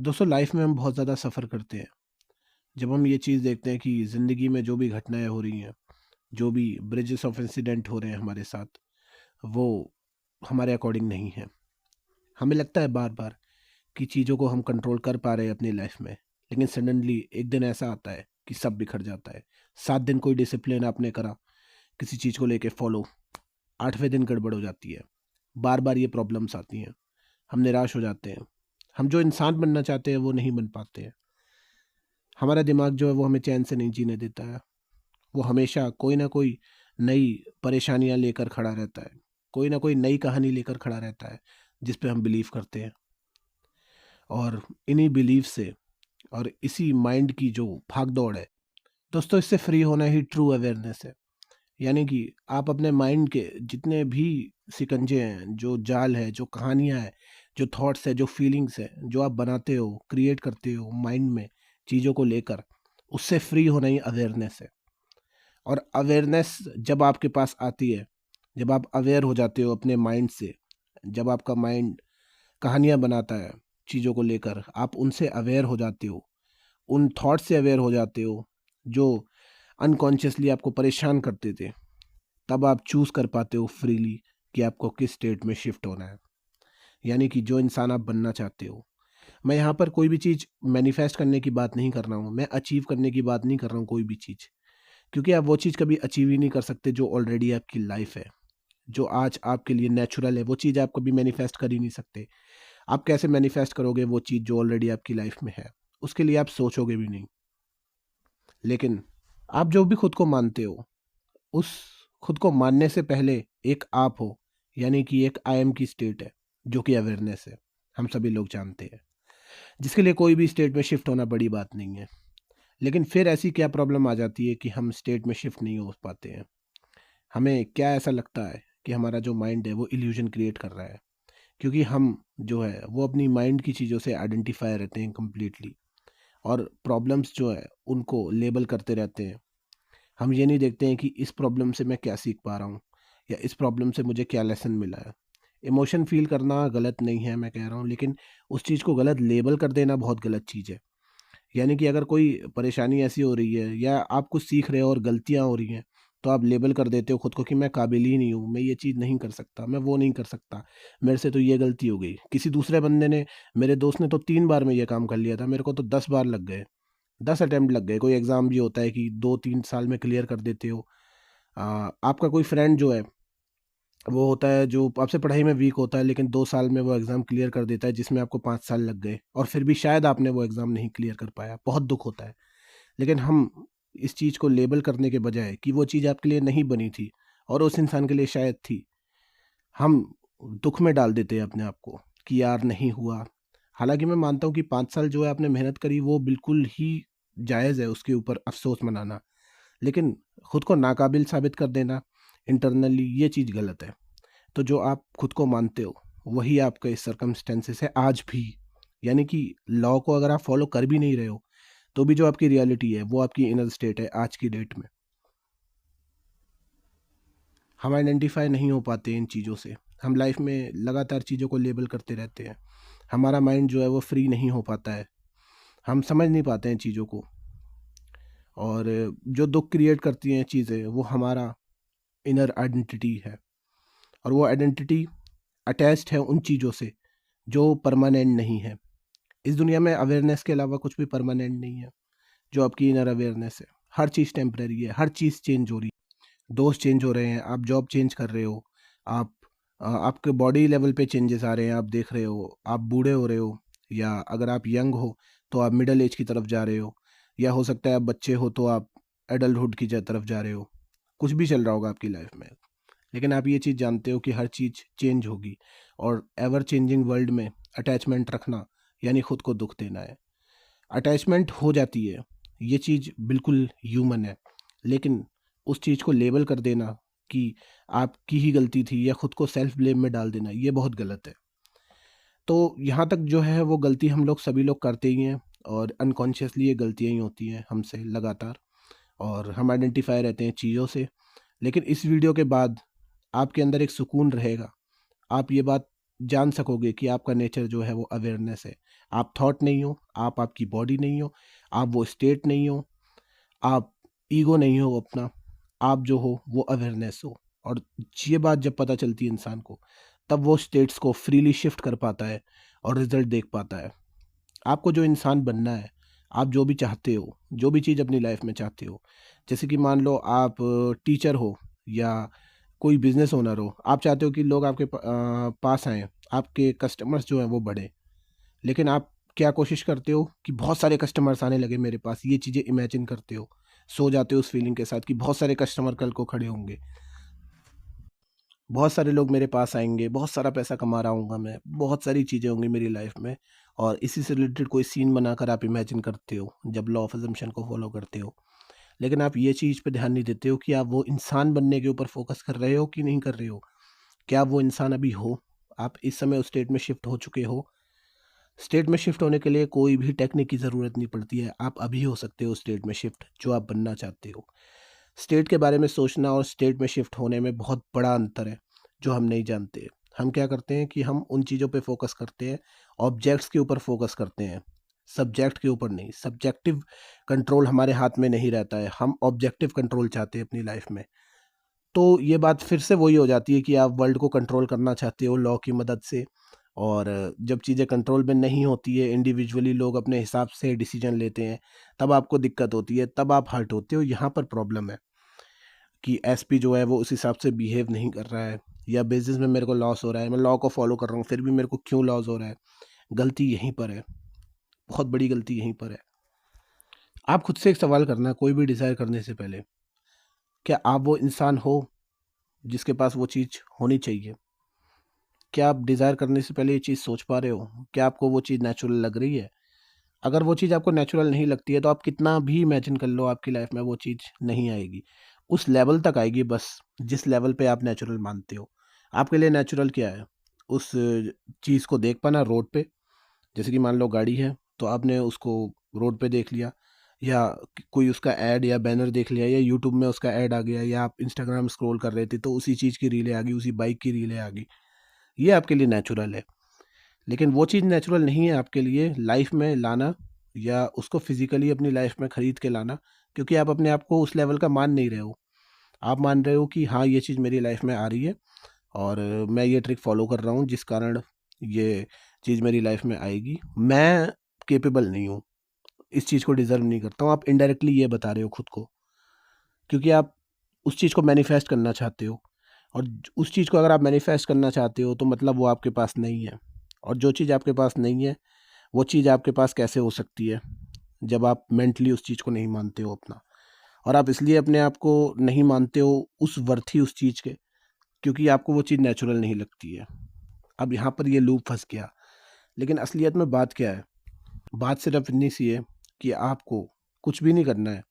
दोस्तों लाइफ में हम बहुत ज़्यादा सफ़र करते हैं। जब हम ये चीज़ देखते हैं कि ज़िंदगी में जो भी घटनाएं हो रही हैं, जो भी ब्रिजेस ऑफ इंसिडेंट हो रहे हैं हमारे साथ, वो हमारे अकॉर्डिंग नहीं है। हमें लगता है बार बार कि चीज़ों को हम कंट्रोल कर पा रहे हैं अपनी लाइफ में, लेकिन सडनली एक दिन ऐसा आता है कि सब बिखर जाता है। 7 दिन कोई डिसिप्लिन आपने करा किसी चीज़ को लेके फॉलो, 8वें दिन गड़बड़ हो जाती है। बार बार ये प्रॉब्लम्स आती हैं, हम निराश हो जाते हैं। हम जो इंसान बनना चाहते हैं वो नहीं बन पाते हैं। हमारा दिमाग जो है वो हमें चैन से नहीं जीने देता है। वो हमेशा कोई ना कोई नई परेशानियां लेकर खड़ा रहता है, कोई ना कोई नई कहानी लेकर खड़ा रहता है जिस पे हम बिलीव करते हैं। और इन्हीं बिलीव से और इसी माइंड की जो भाग दौड़ है दोस्तों, इससे फ्री होना ही ट्रू अवेयरनेस है। यानी कि आप अपने माइंड के जितने भी सिकंजे हैं, जो जाल है, जो कहानियां हैं, जो थॉट्स है, जो फीलिंग्स है, जो आप बनाते हो, क्रिएट करते हो माइंड में चीज़ों को लेकर, उससे फ्री होना ही अवेयरनेस है। और अवेयरनेस जब आपके पास आती है, जब आप अवेयर हो जाते हो अपने माइंड से, जब आपका माइंड कहानियाँ बनाता है चीज़ों को लेकर, आप उनसे अवेयर हो जाते हो, उन थॉट से अवेयर हो जाते हो जो अनकॉन्शियसली आपको परेशान करते थे। तब आप चूज़ कर पाते हो फ्रीली कि आपको किस स्टेट में शिफ्ट होना है, यानी कि जो इंसान आप बनना चाहते हो। मैं यहाँ पर कोई भी चीज़ मैनिफेस्ट करने की बात नहीं कर रहा हूँ, मैं अचीव करने की बात नहीं कर रहा हूँ कोई भी चीज़, क्योंकि आप वो चीज़ कभी अचीव ही नहीं कर सकते जो ऑलरेडी आपकी लाइफ है। जो आज आपके लिए नेचुरल है वो चीज़ आप कभी मैनिफेस्ट कर ही नहीं सकते। आप कैसे मैनिफेस्ट करोगे वो चीज़ जो ऑलरेडी आपकी लाइफ में है? उसके लिए आप सोचोगे भी नहीं। लेकिन आप जो भी खुद को मानते हो, उस खुद को मानने से पहले एक आप हो, यानी कि एक आई एम की स्टेट है, जो कि अवेयरनेस है। हम सभी लोग जानते हैं, जिसके लिए कोई भी स्टेट में शिफ्ट होना बड़ी बात नहीं है। लेकिन फिर ऐसी क्या प्रॉब्लम आ जाती है कि हम स्टेट में शिफ्ट नहीं हो पाते हैं? हमें क्या ऐसा लगता है कि हमारा जो माइंड है वो इल्यूजन क्रिएट कर रहा है, क्योंकि हम जो है वो अपनी माइंड की चीज़ों से आइडेंटिफाई रहते हैं कम्प्लीटली, और प्रॉब्लम्स जो है उनको लेबल करते रहते हैं। हम ये नहीं देखते हैं कि इस प्रॉब्लम से मैं क्या सीख पा रहा हूँ, या इस प्रॉब्लम से मुझे क्या लेसन मिला है। इमोशन फील करना गलत नहीं है, मैं कह रहा हूँ, लेकिन उस चीज़ को गलत लेबल कर देना बहुत गलत चीज़ है। यानी कि अगर कोई परेशानी ऐसी हो रही है या आप कुछ सीख रहे हो और गलतियाँ हो रही हैं, तो आप लेबल कर देते हो खुद को कि मैं काबिल ही नहीं हूँ, मैं ये चीज़ नहीं कर सकता, मैं वो नहीं कर सकता, मेरे से तो ये गलती हो गई। किसी दूसरे बंदे ने, मेरे दोस्त ने तो 3 बार में ये काम कर लिया था, मेरे को तो 10 बार लग गए, 10 अटेम्प्ट लग गए। कोई एग्ज़ाम भी होता है कि 2-3 साल में क्लियर कर देते हो। आपका कोई फ्रेंड जो है, वो होता है जो आपसे पढ़ाई में वीक होता है, लेकिन 2 साल में वो एग्ज़ाम क्लियर कर देता है जिसमें आपको 5 साल लग गए, और फिर भी शायद आपने वो एग्ज़ाम नहीं क्लियर कर पाया। बहुत दुःख होता है। लेकिन हम इस चीज़ को लेबल करने के बजाय कि वो चीज़ आपके लिए नहीं बनी थी और उस इंसान के लिए शायद थी, हम दुःख में डाल देते हैं अपने आप को कि यार नहीं हुआ। हालाँकि मैं मानता हूँ कि 5 साल जो है आपने मेहनत करी वो बिल्कुल ही जायज़ है, उसके ऊपर अफ़सोस मनाना। लेकिन खुद को नाकाबिल साबित कर देना इंटरनली, ये चीज़ गलत है। तो जो आप खुद को मानते हो वही आपका इस सर्कमस्टेंसेस है आज भी। यानी कि लॉ को अगर आप फॉलो कर भी नहीं रहे हो, तो भी जो आपकी रियलिटी है वो आपकी इनर स्टेट है आज की डेट में। हम आइडेंटिफाई नहीं हो पाते इन चीज़ों से। हम लाइफ में लगातार चीज़ों को लेबल करते रहते हैं। हमारा माइंड जो है वो फ्री नहीं हो पाता है। हम समझ नहीं पाते हैं चीज़ों को, और जो दुःख क्रिएट करती हैं चीज़ें वो हमारा इनर आइडेंटिटी है, और वो आइडेंटिटी अटैच्ड है उन चीज़ों से जो परमानेंट नहीं है। इस दुनिया में अवेयरनेस के अलावा कुछ भी परमानेंट नहीं है। जो आपकी इनर अवेयरनेस है, हर चीज़ टेम्परेरी है, हर चीज़ चेंज हो रही है। दोस्त चेंज हो रहे हैं, आप जॉब चेंज कर रहे हो, आप आपके बॉडी लेवल पे चेंजेस आ रहे हैं, आप देख रहे हो, आप बूढ़े हो रहे हो, या अगर आप यंग हो तो आप मिडल एज की तरफ जा रहे हो, या हो सकता है आप बच्चे हो तो आप एडल्टहुड की तरफ जा रहे हो। कुछ भी चल रहा होगा आपकी लाइफ में, लेकिन आप ये चीज़ जानते हो कि हर चीज़ चेंज होगी, और एवर चेंजिंग वर्ल्ड में अटैचमेंट रखना यानी खुद को दुख देना है। अटैचमेंट हो जाती है, ये चीज़ बिल्कुल ह्यूमन है, लेकिन उस चीज़ को लेबल कर देना कि आपकी ही गलती थी, या खुद को सेल्फ ब्लेम में डाल देना, ये बहुत गलत है। तो यहाँ तक जो है वो गलती हम लोग सभी लोग करते ही हैं, और अनकॉन्शियसली ये गलतियाँ ही होती हैं हमसे लगातार, और हम आइडेंटिफाई रहते हैं चीज़ों से। लेकिन इस वीडियो के बाद आपके अंदर एक सुकून रहेगा। आप ये बात जान सकोगे कि आपका नेचर जो है वो अवेयरनेस है। आप थॉट नहीं हो, आप आपकी बॉडी नहीं हो, आप वो स्टेट नहीं हो, आप ईगो नहीं हो अपना, आप जो हो वो अवेयरनेस हो। और ये बात जब पता चलती है इंसान को, तब वो स्टेट्स को फ्रीली शिफ्ट कर पाता है और रिजल्ट देख पाता है। आपको जो इंसान बनना है, आप जो भी चाहते हो, जो भी चीज़ अपनी लाइफ में चाहते हो, जैसे कि मान लो आप टीचर हो या कोई बिजनेस ओनर हो, आप चाहते हो कि लोग आपके पास आएँ, आपके कस्टमर्स जो हैं वो बढ़ें। लेकिन आप क्या कोशिश करते हो कि बहुत सारे कस्टमर्स आने लगे मेरे पास, ये चीज़ें इमेजिन करते हो, सो जाते हो उस फीलिंग के साथ कि बहुत सारे कस्टमर कल को खड़े होंगे, बहुत सारे लोग मेरे पास आएंगे, बहुत सारा पैसा कमा रहा हूँगा मैं, बहुत सारी चीज़ें होंगी मेरी लाइफ में। और इसी से रिलेटेड कोई सीन बनाकर आप इमेजिन करते हो जब लॉ ऑफ अजम्पशन को फॉलो करते हो। लेकिन आप ये चीज़ पे ध्यान नहीं देते हो कि आप वो इंसान बनने के ऊपर फोकस कर रहे हो कि नहीं कर रहे हो। क्या आप वो इंसान अभी हो? आप इस समय उस स्टेट में शिफ्ट हो चुके हो? स्टेट में शिफ्ट होने के लिए कोई भी टेक्निक की ज़रूरत नहीं पड़ती है, आप अभी हो सकते हो स्टेट में शिफ्ट जो आप बनना चाहते हो। स्टेट के बारे में सोचना और स्टेट में शिफ्ट होने में बहुत बड़ा अंतर है, जो हम नहीं जानते। हम क्या करते हैं कि हम उन चीज़ों पे फोकस करते हैं, ऑब्जेक्ट्स के ऊपर फोकस करते हैं, सब्जेक्ट के ऊपर नहीं। सब्जेक्टिव कंट्रोल हमारे हाथ में नहीं रहता है, हम ऑब्जेक्टिव कंट्रोल चाहते हैं अपनी लाइफ में। तो ये बात फिर से वही हो जाती है कि आप वर्ल्ड को कंट्रोल करना चाहते हो लॉ की मदद से, और जब चीज़ें कंट्रोल में नहीं होती है, इंडिविजुअली लोग अपने हिसाब से डिसीजन लेते हैं, तब आपको दिक्कत होती है, तब आप हर्ट होते हो। यहाँ पर प्रॉब्लम है कि एसपी जो है वो उस हिसाब से बिहेव नहीं कर रहा है, या बिजनेस में मेरे को लॉस हो रहा है, मैं लॉ को फॉलो कर रहा हूँ फिर भी मेरे को क्यों लॉस हो रहा है। गलती यहीं पर है, बहुत बड़ी गलती यहीं पर है। आप खुद से एक सवाल करना कोई भी डिसाइड करने से पहले, क्या आप वो इंसान हो जिसके पास वो चीज़ होनी चाहिए? क्या आप डिज़ायर करने से पहले ये चीज़ सोच पा रहे हो? क्या आपको वो चीज़ नेचुरल लग रही है? अगर वो चीज़ आपको नेचुरल नहीं लगती है, तो आप कितना भी इमेजिन कर लो, आपकी लाइफ में वो चीज़ नहीं आएगी। उस लेवल तक आएगी बस, जिस लेवल पे आप नेचुरल मानते हो। आपके लिए नेचुरल क्या है? उस चीज़ को देख पाना रोड पे, जैसे कि मान लो गाड़ी है, तो आपने उसको रोड पे देख लिया, या कोई उसका ऐड या बैनर देख लिया, या यूट्यूब में उसका ऐड आ गया, या आप इंस्टाग्राम स्क्रॉल कर रहे थे तो उसी चीज़ की रीलें आ गई, उसी बाइक की रीलें आ गई। ये आपके लिए नेचुरल है। लेकिन वो चीज़ नेचुरल नहीं है आपके लिए लाइफ में लाना, या उसको फिजिकली अपनी लाइफ में खरीद के लाना, क्योंकि आप अपने आप को उस लेवल का मान नहीं रहे हो। आप मान रहे हो कि हाँ, ये चीज़ मेरी लाइफ में आ रही है, और मैं ये ट्रिक फॉलो कर रहा हूँ जिस कारण ये चीज़ मेरी लाइफ में आएगी। मैं केपेबल नहीं हूँ, इस चीज़ को डिज़र्व नहीं करता हूँ। आप इनडायरेक्टली ये बता रहे हो खुद को, क्योंकि आप उस चीज़ को मैनिफेस्ट करना चाहते हो, और उस चीज़ को अगर आप मैनिफेस्ट करना चाहते हो तो मतलब वो आपके पास नहीं है। और जो चीज़ आपके पास नहीं है, वो चीज़ आपके पास कैसे हो सकती है जब आप मेंटली उस चीज़ को नहीं मानते हो अपना। और आप इसलिए अपने आप को नहीं मानते हो उस वर्थी उस चीज़ के, क्योंकि आपको वो चीज़ नेचुरल नहीं लगती है। अब यहाँ पर ये लूप फंस गया। लेकिन असलियत में बात क्या है? बात सिर्फ इतनी सी है कि आपको कुछ भी नहीं करना है।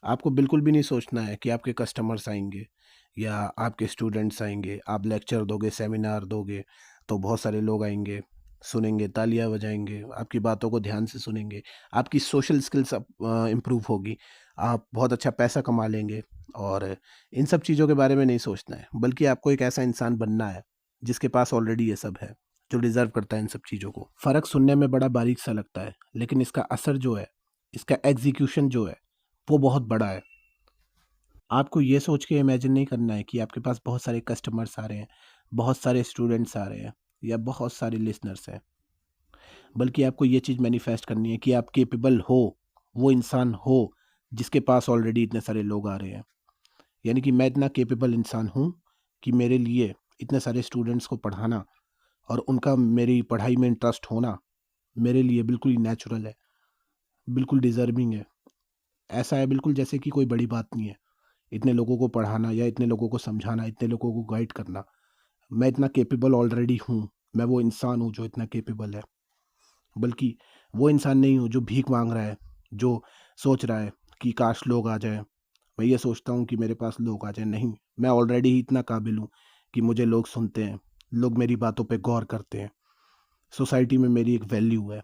आपको बिल्कुल भी नहीं सोचना है कि आपके कस्टमर्स आएंगे या आपके स्टूडेंट्स आएंगे। आप लेक्चर दोगे, सेमिनार दोगे, तो बहुत सारे लोग आएंगे, सुनेंगे, तालियां बजाएंगे, आपकी बातों को ध्यान से सुनेंगे, आपकी सोशल स्किल्स इम्प्रूव होगी, आप बहुत अच्छा पैसा कमा लेंगे। और इन सब चीज़ों के बारे में नहीं सोचना है, बल्कि आपको एक ऐसा इंसान बनना है जिसके पास ऑलरेडी ये सब है, जो डिज़र्व करता है इन सब चीज़ों को। फ़र्क सुनने में बड़ा बारीक सा लगता है, लेकिन इसका असर जो है, इसका एग्जीक्यूशन जो है, वो बहुत बड़ा है। आपको ये सोच के इमेजिन नहीं करना है कि आपके पास बहुत सारे कस्टमर्स आ रहे हैं, बहुत सारे स्टूडेंट्स आ रहे हैं, या बहुत सारे लिसनर्स हैं। बल्कि आपको ये चीज़ मैनिफेस्ट करनी है कि आप केपेबल हो, वो इंसान हो जिसके पास ऑलरेडी इतने सारे लोग आ रहे हैं। यानी कि मैं इतना केपेबल इंसान हूँ कि मेरे लिए इतने सारे स्टूडेंट्स को पढ़ाना और उनका मेरी पढ़ाई में इंटरेस्ट होना मेरे लिए बिल्कुल ही नेचुरल है, बिल्कुल डिज़र्विंग है। ऐसा है बिल्कुल जैसे कि कोई बड़ी बात नहीं है इतने लोगों को पढ़ाना, या इतने लोगों को समझाना, इतने लोगों को गाइड करना। मैं इतना केपेबल ऑलरेडी हूँ, मैं वो इंसान हूँ जो इतना केपेबल है। बल्कि वो इंसान नहीं हूँ जो भीख मांग रहा है, जो सोच रहा है कि काश लोग आ जाएं। मैं ये सोचता हूँ कि मेरे पास लोग आ जाएं, नहीं, मैं ऑलरेडी ही इतना काबिल हूँ कि मुझे लोग सुनते हैं, लोग मेरी बातों पे गौर करते हैं, सोसाइटी में मेरी एक वैल्यू है।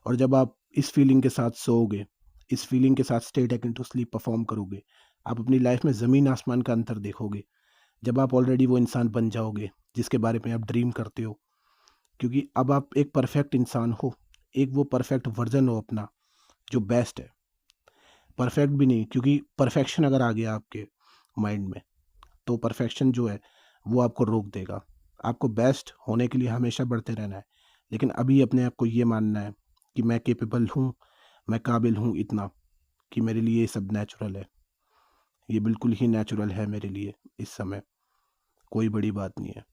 और जब आप इस फीलिंग के साथ सोओगे, इस फीलिंग के साथ stay take into sleep perform करोगे, आप अपनी लाइफ में ज़मीन आसमान का अंतर देखोगे। जब आप ऑलरेडी वो इंसान बन जाओगे जिसके बारे में आप ड्रीम करते हो, क्योंकि अब आप एक परफेक्ट इंसान हो, एक वो परफेक्ट वर्जन हो अपना जो बेस्ट है। परफेक्ट भी नहीं, क्योंकि परफेक्शन अगर आ गया आपके माइंड में तो परफेक्शन जो है वो आपको रोक देगा। आपको बेस्ट होने के लिए हमेशा बढ़ते रहना है, लेकिन अभी अपने आप को ये मानना है कि मैं कैपेबल हूँ, मैं काबिल हूँ इतना कि मेरे लिए ये सब नेचुरल है। ये बिल्कुल ही नेचुरल है मेरे लिए इस समय, कोई बड़ी बात नहीं है।